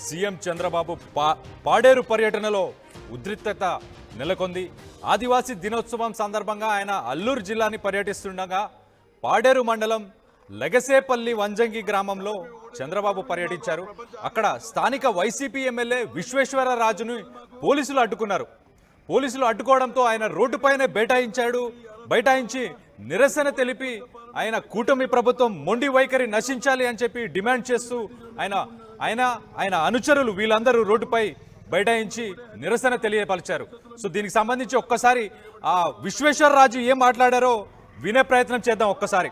CM Chandrababu Paderu పర్యటనలో ఉద్రిక్తత నెలకొంది. ఆదివాసీ దినోత్సవం సందర్భంగా ఆయన అల్లూరు జిల్లాని పర్యటిస్తుండగా పాడేరు మండలం లెగసేపల్లి వంజంగి గ్రామంలో చంద్రబాబు పర్యటించారు. అక్కడ స్థానిక వైసీపీ ఎమ్మెల్యే విశ్వేశ్వరరాజును పోలీసులు అడ్డుకున్నారు. పోలీసులు అడ్డుకోవడంతో ఆయన రోడ్డుపైనే బైఠాయించి నిరసన తెలిపి ఆయన కూటమి ప్రభుత్వం మొండి వైఖరి నశించాలి అని చెప్పి డిమాండ్ చేస్తూ ఆయన అనుచరులు వీళ్ళందరూ రోడ్డుపై బైఠాయించి నిరసన తెలియపరిచారు. సో దీనికి సంబంధించి ఒక్కసారి ఆ విశ్వేశ్వరరాజు ఏం మాట్లాడారో వినే ప్రయత్నం చేద్దాం ఒక్కసారి.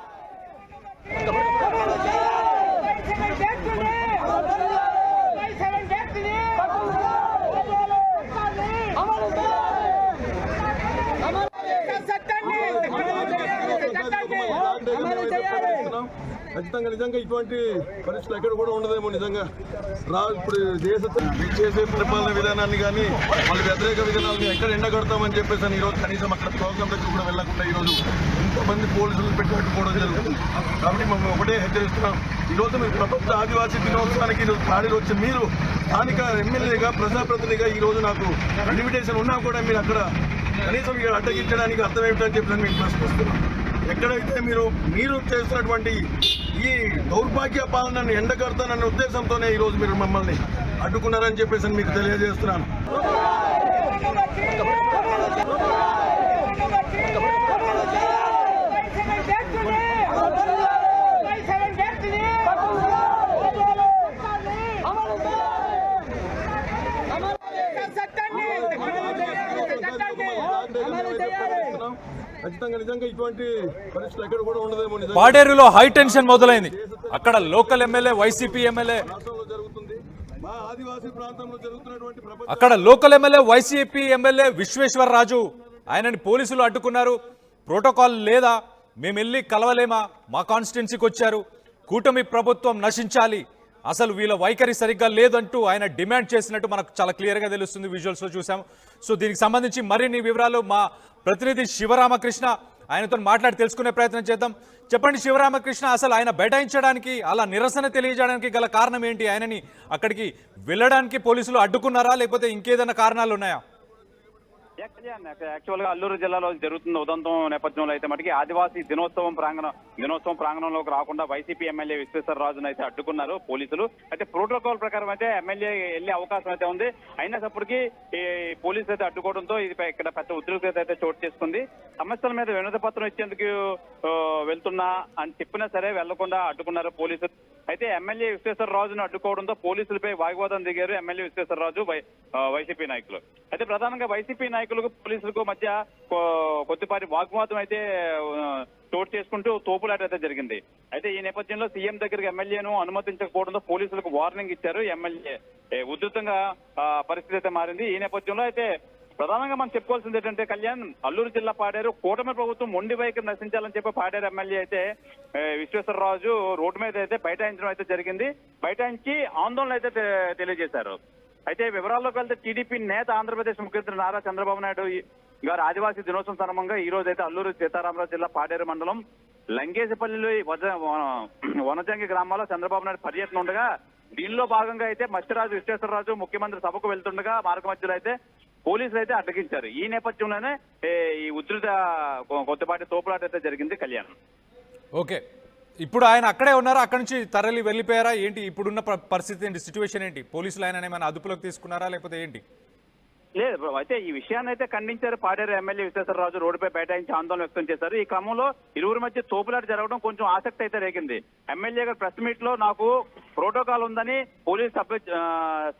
ఖచ్చితంగా నిజంగా ఇటువంటి పరిస్థితులు ఎక్కడ కూడా ఉండదేమో. నిజంగా ఇప్పుడు దేశ చేసే పరిపాలన విధానాన్ని కానీ వాళ్ళ వ్యతిరేక విధానాలను ఎక్కడ ఎండగడతామని చెప్పేసి ఈరోజు కనీసం అక్కడ ప్రోగ్రాం దగ్గర కూడా వెళ్లకుండా ఈరోజు ఇంతమంది పోలీసులు పెట్టుకోవడం జరుగుతుంది. కాబట్టి మేము ఒకటే హెచ్చరిస్తున్నాం, ఈరోజు మీరు ప్రపంచ ఆదివాసీ దినోత్సవానికి ఈరోజు పాడేరు వచ్చి మీరు స్థానిక ఎమ్మెల్యేగా ప్రజాప్రతినిధిగా ఈరోజు నాకు ఇన్విటేషన్ ఉన్నా కూడా మీరు అక్కడ కనీసం ఇక్కడ అడ్డగించడానికి అర్థం ఏమిటని చెప్పి మేము ప్రశ్నిస్తున్నాం. ఎక్కడైతే మీరు చేస్తున్నటువంటి ఈ దౌర్భాగ్య పాలనను ఎండగడతానన్న ఉద్దేశంతోనే ఈరోజు మీరు మమ్మల్ని అడ్డుకున్నారని చెప్పేసి మీకు తెలియజేస్తున్నాను. ఖచ్చితంగా నిజంగా ఇటువంటి పరిస్థితులు ఎక్కడ కూడా ఉండదేమో. పాడేరులో హై టెన్షన్ మొదలైంది. అక్కడ local MLA YCP MLA Visweswara Raju ఆయనని పోలీసులు అడ్డుకున్నారు. ప్రోటోకాల్ లేదా, మేము వెళ్ళి కలవలేమా, మా కాన్స్టిట్యున్సీకి వచ్చారు, కూటమి ప్రభుత్వం నశించాలి, అసలు వీళ్ళ వైఖరి సరిగ్గా లేదంటూ ఆయన డిమాండ్ చేసినట్టు మనకు చాలా క్లియర్గా తెలుస్తుంది, విజువల్స్లో చూసాం. సో దీనికి సంబంధించి మరిన్ని వివరాలు మా ప్రతినిధి శివరామకృష్ణ ఆయనతో మాట్లాడి తెలుసుకునే ప్రయత్నం చేద్దాం. చెప్పండి శివరామకృష్ణ, అసలు ఆయన బైఠాయించడానికి, అలా నిరసన తెలియజేయడానికి గల కారణం ఏంటి? ఆయనని అక్కడికి వెళ్ళడానికి పోలీసులు అడ్డుకున్నారా, లేకపోతే ఇంకేదైనా కారణాలు ఉన్నాయా? యాక్చువల్ గా అల్లూరు జిల్లాలో జరుగుతున్న ఉదంతం నేపథ్యంలో అయితే మటుకి ఆదివాసీ దినోత్సవం ప్రాంగణంలోకి రాకుండా వైసీపీ ఎమ్మెల్యే విశ్వేశ్వరరాజును అయితే అడ్డుకున్నారు పోలీసులు. అయితే ప్రోటోకాల్ ప్రకారం అయితే ఎమ్మెల్యే వెళ్లే అవకాశం అయితే ఉంది. అయినప్పటికీ ఈ పోలీసులు అయితే అడ్డుకోవడంతో ఇది ఇక్కడ పెద్ద ఉద్రిక్తత అయితే చోటు చేసుకుంది. సమస్యల మీద వినతి పత్రం ఇచ్చేందుకు వెళ్తున్నా అని చెప్పినా సరే వెళ్లకుండా అడ్డుకున్నారు పోలీసులు. అయితే ఎమ్మెల్యే విశ్వేశ్వరరాజును అడ్డుకోవడంతో పోలీసులపై వాగ్వాదం దిగారు ఎమ్మెల్యే విశ్వేశ్వరరాజు, వైసీపీ నాయకులు. అయితే ప్రధానంగా వైసీపీ నాయకులకు పోలీసులకు మధ్య కొద్దిపాటి వాగ్వాదం అయితే చోటు చేసుకుంటూ తోపులాట అయితే జరిగింది. అయితే ఈ నేపథ్యంలో సీఎం దగ్గరికి ఎమ్మెల్యేను అనుమతించకపోవడంతో పోలీసులకు వార్నింగ్ ఇచ్చారు ఎమ్మెల్యే. ఉధృతంగా పరిస్థితి అయితే మారింది. ఈ నేపథ్యంలో అయితే ప్రధానంగా మనం చెప్పుకోవాల్సింది ఏంటంటే కళ్యాణ్, అల్లూరు జిల్లా పాడేరు కూటమి ప్రభుత్వం మొండి వైఖరి నశించాలని చెప్పి పాడేరు ఎమ్మెల్యే అయితే విశ్వేశ్వరరాజు రోడ్డు మీద అయితే బైఠాయించడం అయితే జరిగింది. బైఠాయించి ఆందోళన అయితే తెలియజేశారు. అయితే వివరాల్లోకి వెళ్తే టీడీపీ నేత ఆంధ్రప్రదేశ్ ముఖ్యమంత్రి నారా చంద్రబాబు నాయుడు గారు ఆదివాసీ దినోత్సవం సందర్భంగా ఈ రోజు అయితే అల్లూరు సీతారామరాజు జిల్లా పాడేరు మండలం లంగేసిపల్లిలో వనజంగి గ్రామాల్లో చంద్రబాబు నాయుడు పర్యటన ఉండగా దీనిలో భాగంగా అయితే మత్స్యరాజు విశ్వేశ్వరరాజు ముఖ్యమంత్రి సభకు వెళ్తుండగా మార్గ మధ్యలో అయితే పోలీసులు అయితే అడ్డగించారు. ఈ నేపథ్యంలోనే ఈ ఉధృత కొద్దిపాటి తోపులాట అయితే జరిగింది. కళ్యాణ్, ఓకే, ఇప్పుడు ఆయన అక్కడే ఉన్నారా, అక్కడి నుంచి తరలి వెళ్ళిపోయారా ఏంటి? ఇప్పుడున్న పరిస్థితి ఏంటి, సిచ్యువేషన్ ఏంటి? పోలీసులు ఆయన ఏమైనా అదుపులోకి తీసుకున్నారా లేకపోతే ఏంటి? లేదు, అయితే ఈ విషయాన్ని అయితే ఖండించారు పాడేరు ఎమ్మెల్యే విశ్వేశ్వరరాజు. రోడ్డుపై బైఠాయించి ఆందోళన వ్యక్తం చేశారు. ఈ క్రమంలో ఇరువురి మధ్య తోపులాట జరగడం కొంచెం ఆసక్తి అయితే రేగింది. ఎమ్మెల్యే గారు ప్రెస్ మీట్ లో నాకు ప్రోటోకాల్ ఉందని పోలీసు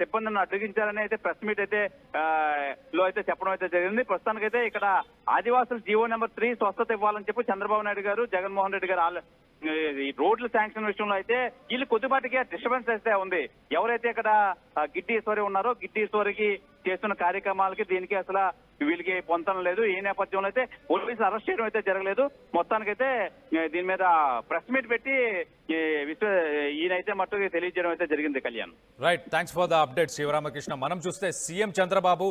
సిబ్బందిని అడ్డగించారని అయితే ప్రెస్ మీట్ అయితే చెప్పడం అయితే జరిగింది. ప్రస్తుతానికైతే ఇక్కడ ఆదివాసులు జీవో నెంబర్ 3 స్వస్థత ఇవ్వాలని చెప్పి చంద్రబాబు నాయుడు గారు, జగన్మోహన్ రెడ్డి గారు ఈ రోడ్ల శాంక్షన్ విషయంలో అయితే వీళ్ళు కొద్దిపాటిగా డిస్టర్బెన్స్ అయితే ఉంది. ఎవరైతే ఇక్కడ గిడ్డి ఈశ్వరి ఉన్నారో గిడ్డి ఈశ్వరికి చేస్తున్న కార్యక్రమాలకి దీనికి అసలు వీళ్ళకి పొందడం లేదు. ఈ నేపథ్యంలో అయితే పోలీసులు అరెస్ట్ చేయడం అయితే జరగలేదు. మొత్తానికైతే దీని మీద ప్రెస్ మీట్ పెట్టి ఈయనైతే మట్టుకు తెలియజేయడం అయితే జరిగింది. Kalyan, right, thanks for the update Sivaramakrishna. మనం చూస్తే సీఎం చంద్రబాబు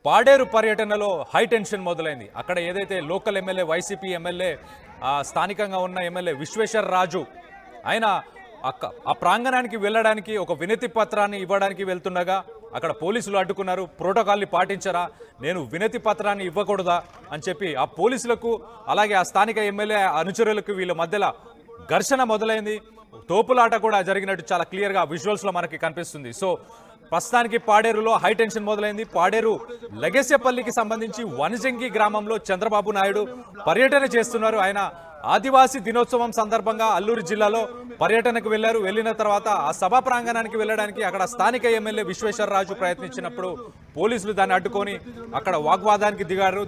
పాడేరు పర్యటనలో హై టెన్షన్ మొదలైంది. అక్కడ ఏదైతే లోకల్ ఎమ్మెల్యే వైసీపీ ఎమ్మెల్యే స్థానికంగా ఉన్న ఎమ్మెల్యే విశ్వేశ్వరరాజు ఆయన ఆ ప్రాంగణానికి వెళ్ళడానికి ఒక వినతి పత్రాన్ని ఇవ్వడానికి వెళ్తుండగా అక్కడ పోలీసులు అడ్డుకున్నారు. ప్రోటోకాల్ని పాటించరా, నేను వినతి పత్రాన్ని ఇవ్వకూడదా అని చెప్పి ఆ పోలీసులకు అలాగే ఆ స్థానిక ఎమ్మెల్యే అనుచరులకు వీళ్ళ మధ్యలో ఘర్షణ మొదలైంది. తోపులాట కూడా జరిగినట్టు చాలా క్లియర్గా విజువల్స్లో మనకి కనిపిస్తుంది. సో ప్రస్తుతానికి పాడేరులో హై టెన్షన్ మొదలైంది. పాడేరు లగెసేపల్లికి సంబంధించి వనజంగి గ్రామంలో చంద్రబాబు నాయుడు పర్యటన చేస్తున్నారు. ఆయన ఆదివాసీ దినోత్సవం సందర్భంగా అల్లూరు జిల్లాలో పర్యటనకు వెళ్లారు. వెళ్ళిన తర్వాత ఆ సభా ప్రాంగణానికి వెళ్ళడానికి అక్కడ స్థానిక ఎమ్మెల్యే విశ్వేశ్వరరాజు ప్రయత్నించినప్పుడు పోలీసులు దాన్ని అడ్డుకొని అక్కడ వాగ్వాదానికి దిగారు.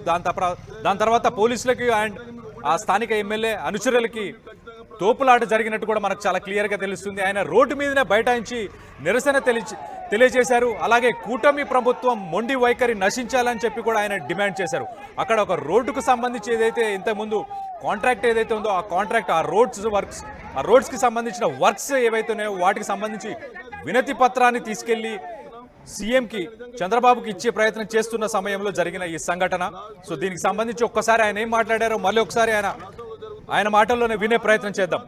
దాని తర్వాత పోలీసులకి అండ్ ఆ స్థానిక ఎమ్మెల్యే అనుచరులకి తోపులాట జరిగినట్టు కూడా మనకు చాలా క్లియర్గా తెలుస్తుంది. ఆయన రోడ్డు మీదనే బైఠాయించి నిరసన తెలియజేశారు. అలాగే కూటమి ప్రభుత్వం మొండి వైఖరి నశించాలని చెప్పి కూడా ఆయన డిమాండ్ చేశారు. అక్కడ ఒక రోడ్డుకు సంబంధించి ఏదైతే ఇంతకుముందు కాంట్రాక్ట్ ఏదైతే ఉందో ఆ కాంట్రాక్ట్ ఆ రోడ్స్కి సంబంధించిన వర్క్స్ ఏవైతే ఉన్నాయో వాటికి సంబంధించి వినతి పత్రాన్ని తీసుకెళ్లి సీఎంకి చంద్రబాబుకి ఇచ్చే ప్రయత్నం చేస్తున్న సమయంలో జరిగిన ఈ సంఘటన. సో దీనికి సంబంధించి ఒక్కసారి ఆయన ఏం మాట్లాడారో మళ్ళీ ఒకసారి ఆయన మాటల్లోనే వినే ప్రయత్నం చేద్దాం.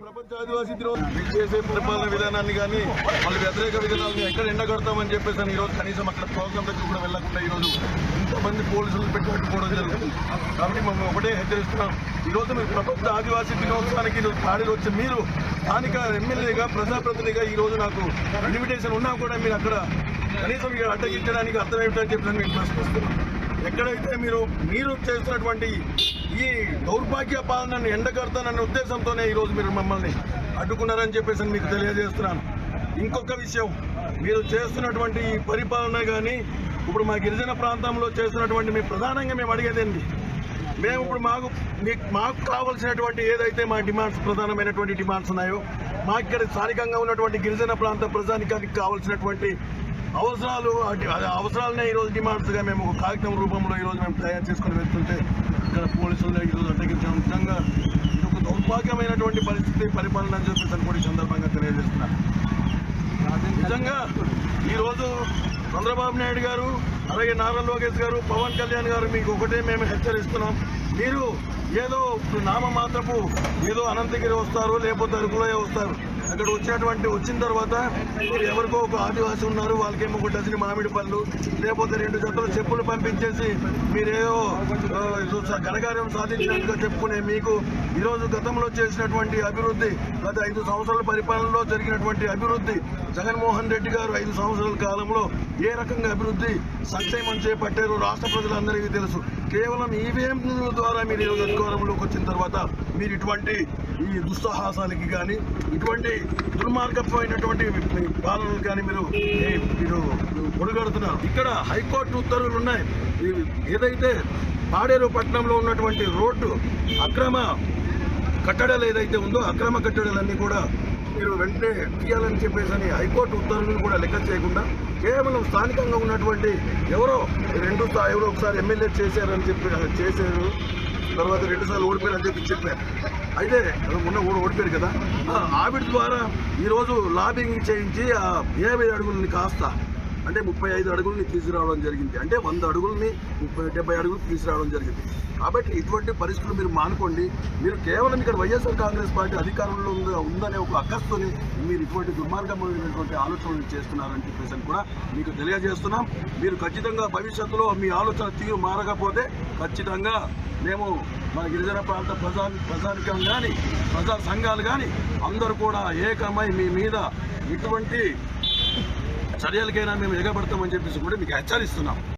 ప్రపంచ ఆదివాసీ దినోత్సవం చేసే పరిపాలన విధానాన్ని కానీ వాళ్ళ వ్యతిరేక విధానాలను ఎక్కడ ఎండగడతామని చెప్పేసి ఈరోజు కనీసం అక్కడ ప్రోగ్రాం దగ్గర కూడా వెళ్లకుండా ఈరోజు ఇంతమంది పోలీసులు పెట్టుకోవడం జరుగుతుంది. కాబట్టి మనం ఒకటే హెచ్చరిస్తున్నాం, ఈరోజు మీరు ప్రపంచ ఆదివాసీ దినోత్సవానికి ఈరోజు పాడేరు వచ్చి మీరు స్థానిక ఎమ్మెల్యేగా ప్రజాప్రతినిధిగా ఈరోజు నాకు ఇన్విటేషన్ ఉన్నా కూడా మీరు అక్కడ కనీసం ఇక్కడ అడ్డగించడానికి అర్థం ఏమిటని చెప్పి మీకు ప్రశ్నిస్తున్నాం. ఎక్కడైతే మీరు చేస్తున్నటువంటి ఈ దౌర్భాగ్య పాలనను ఎండగడతానన్న ఉద్దేశంతోనే ఈరోజు మీరు మమ్మల్ని అడ్డుకున్నారని చెప్పేసి మీకు తెలియజేస్తున్నాను. ఇంకొక విషయం, మీరు చేస్తున్నటువంటి ఈ పరిపాలన కానీ ఇప్పుడు మా గిరిజన ప్రాంతంలో చేస్తున్నటువంటి ప్రధానంగా మేము అడిగేదేంటి, మేము ఇప్పుడు మాకు కావాల్సినటువంటి ఏదైతే మా డిమాండ్స్ ప్రధానమైనటువంటి డిమాండ్స్ ఉన్నాయో మాకు ఇక్కడ స్థానికంగా ఉన్నటువంటి గిరిజన ప్రాంత ప్రజానికానికి కావాల్సినటువంటి అవసరాలనే ఈరోజు డిమాండ్స్గా మేము ఒక కాగితం రూపంలో ఈరోజు మేము తయారు చేసుకుని వెళ్తుంటే ఇక్కడ పోలీసులు ఈరోజు అడ్డగించడం నిజంగా ఇది ఒక దౌర్భాగ్యమైనటువంటి పరిస్థితి పరిపాలన అని చెప్పేసి కూడా ఈ సందర్భంగా తెలియజేస్తున్నాను. నిజంగా ఈరోజు చంద్రబాబు నాయుడు గారు అలాగే నారా లోకేష్ గారు పవన్ కళ్యాణ్ గారు మీకు ఒకటే మేము హెచ్చరిస్తున్నాం, మీరు ఏదో నామమాత్రపు ఏదో అనంతగిరి వస్తారు లేకపోతే అరకులోయ వస్తారు, అక్కడ వచ్చిన తర్వాత మీరు ఎవరికో ఒక ఆదివాసి ఉన్నారు వాళ్ళకేమో ఒక డజన్ మామిడి పళ్ళు లేకపోతే 2 జతలు చెప్పులు పంపించేసి మీరేదో ఘనకార్యం సాధించినట్టుగా చెప్పుకునే మీకు ఈరోజు గతంలో చేసినటువంటి అభివృద్ధి గత 5 సంవత్సరాల పరిపాలనలో జరిగినటువంటి అభివృద్ధి జగన్మోహన్ రెడ్డి గారు 5 సంవత్సరాల కాలంలో ఏ రకంగా అభివృద్ధి సంక్షేమం చేపట్టారు రాష్ట్ర ప్రజలందరికీ తెలుసు. కేవలం ఈవీఎం ద్వారా మీరు ఈరోజు అధికారంలోకి వచ్చిన తర్వాత మీరు ఇటువంటి ఈ దుస్సాహసాలకి కానీ ఇటువంటి దుర్మార్గమైనటువంటి పాలనలు కానీ మీరు ఒడిగడుతున్నారు. ఇక్కడ హైకోర్టు ఉత్తర్వులు ఉన్నాయి. ఏదైతే పాడేరు పట్టణంలో ఉన్నటువంటి రోడ్డు అక్రమ కట్టడాలు ఏదైతే ఉందో అక్రమ కట్టడాలన్నీ కూడా మీరు వెంటనే తీయాలని చెప్పేసి హైకోర్టు ఉత్తర్వులను కూడా లెక్క చేయకుండా కేవలం స్థానికంగా ఉన్నటువంటి ఎవరో ఒకసారి ఎమ్మెల్యే చేశారని చెప్పి చేశారు, తర్వాత 2 సార్లు ఓడిపోయారని చెప్పారు. అయితే మొన్న ఓడిపోయారు కదా, ఆవిడ ద్వారా ఈరోజు లాబింగ్ చేయించి ఆ 50 అడుగులని కాస్త అంటే 35 అడుగులని తీసుకురావడం జరిగింది. అంటే 100 అడుగులని 70 అడుగులు తీసుకురావడం జరిగింది. కాబట్టి ఇటువంటి పరిస్థితులు మీరు మానుకోండి. మీరు కేవలం ఇక్కడ వైఎస్ఆర్ కాంగ్రెస్ పార్టీ అధికారంలో ఉందనే ఒక అక్కస్తోని మీరు ఇటువంటి దుర్మార్గమైనటువంటి ఆలోచనలు చేస్తున్నారని చెప్పేసి కూడా మీకు తెలియజేస్తున్నాం. మీరు ఖచ్చితంగా భవిష్యత్తులో మీ ఆలోచన తీరు మారకపోతే ఖచ్చితంగా మేము మన గిరిజన ప్రాంత ప్రజానికం కానీ ప్రజా సంఘాలు కానీ అందరూ కూడా ఏకమై మీ మీద ఇటువంటి చర్యలకైనా మేము ఎగబడతామని చెప్పేసి కూడా మీకు హెచ్చరిస్తున్నాం.